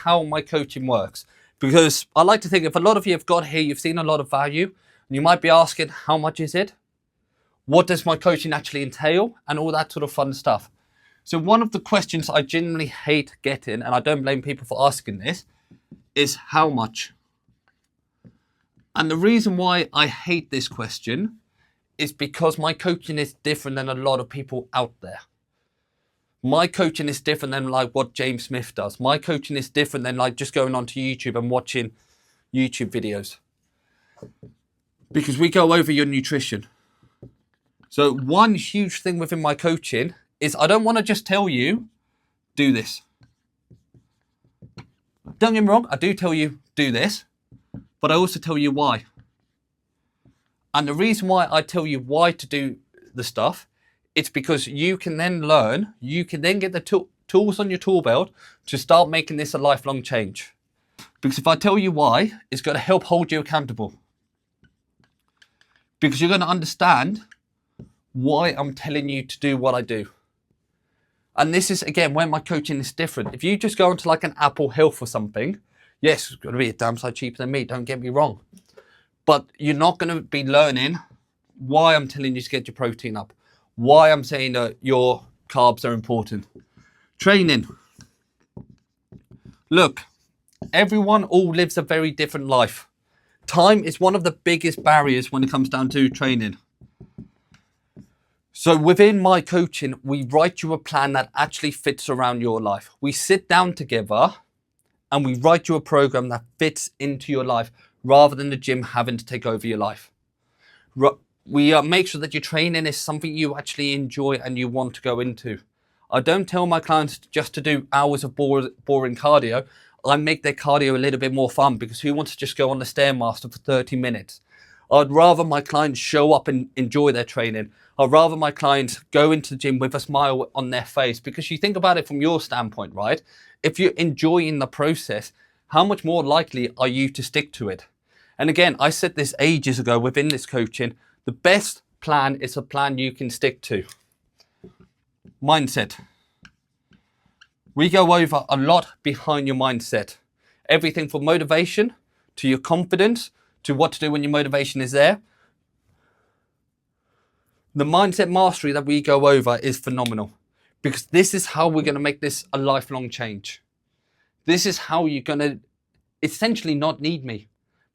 how my coaching works, because I like to think if a lot of you have got here, you've seen a lot of value, and you might be asking, how much is it? What does my coaching actually entail? And all that sort of fun stuff. So one of the questions I genuinely hate getting, and I don't blame people for asking this, is how much? And the reason why I hate this question is because my coaching is different than a lot of people out there. My coaching is different than like what James Smith does. My coaching is different than like just going onto YouTube and watching YouTube videos. Because we go over your nutrition. So one huge thing within my coaching is I don't want to just tell you, do this. Don't get me wrong, I do tell you, do this, but I also tell you why. And the reason why I tell you why to do the stuff, it's because you can then learn, you can then get the tools on your tool belt to start making this a lifelong change. Because if I tell you why, it's going to help hold you accountable. Because you're going to understand why I'm telling you to do what I do. And this is, again, where my coaching is different. If you just go onto like an Apple Health or something, yes, it's going to be a damn sight cheaper than me, don't get me wrong. But you're not going to be learning why I'm telling you to get your protein up, why I'm saying that your carbs are important. Training. Look, everyone all lives a very different life. Time is one of the biggest barriers when it comes down to training. So within my coaching, we write you a plan that actually fits around your life. We sit down together and we write you a program that fits into your life rather than the gym having to take over your life. We make sure that your training is something you actually enjoy and you want to go into. I don't tell my clients just to do hours of boring cardio. I make their cardio a little bit more fun, because who wants to just go on the Stairmaster for 30 minutes? I'd rather my clients show up and enjoy their training. I'd rather my clients go into the gym with a smile on their face, because you think about it from your standpoint, right? If you're enjoying the process, how much more likely are you to stick to it? And again, I said this ages ago within this coaching, the best plan is a plan you can stick to. Mindset. We go over a lot behind your mindset. Everything from motivation to your confidence to what to do when your motivation is there. The mindset mastery that we go over is phenomenal, because this is how we're going to make this a lifelong change. This is how you're going to essentially not need me.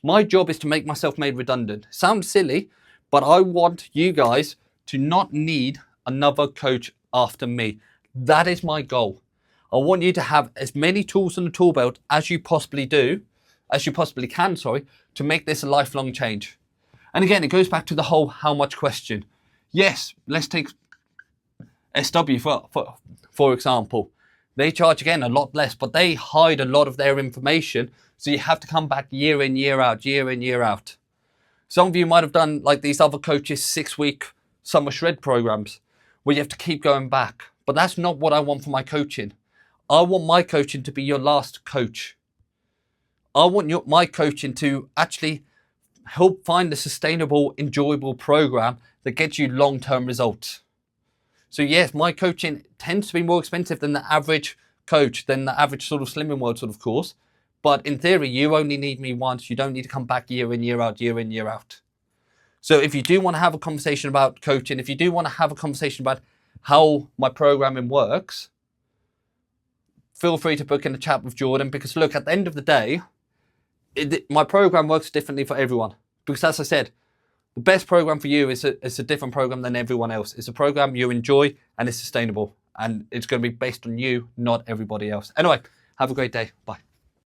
My job is to make myself made redundant. Sounds silly, but I want you guys to not need another coach after me. That is my goal. I want you to have as many tools in the tool belt as you possibly can, to make this a lifelong change. And again, it goes back to the whole how much question. Yes, let's take SW for example. They charge, again, a lot less, but they hide a lot of their information, so you have to come back year in, year out. Some of you might have done like these other coaches 6-week summer shred programs where you have to keep going back. But that's not what I want for my coaching. I want my coaching to be your last coach. I want my coaching to actually help find a sustainable, enjoyable program that gets you long-term results. So yes, my coaching tends to be more expensive than the average coach, than the average sort of Slimming World sort of course. But in theory, you only need me once. You don't need to come back year in, year out. So if you do want to have a conversation about coaching, if you do want to have a conversation about how my programming works, feel free to book in a chat with Jordan, because look, at the end of the day, my program works differently for everyone. Because as I said, the best program for you is a different program than everyone else. It's a program you enjoy and it's sustainable. And it's going to be based on you, not everybody else. Anyway, have a great day. Bye.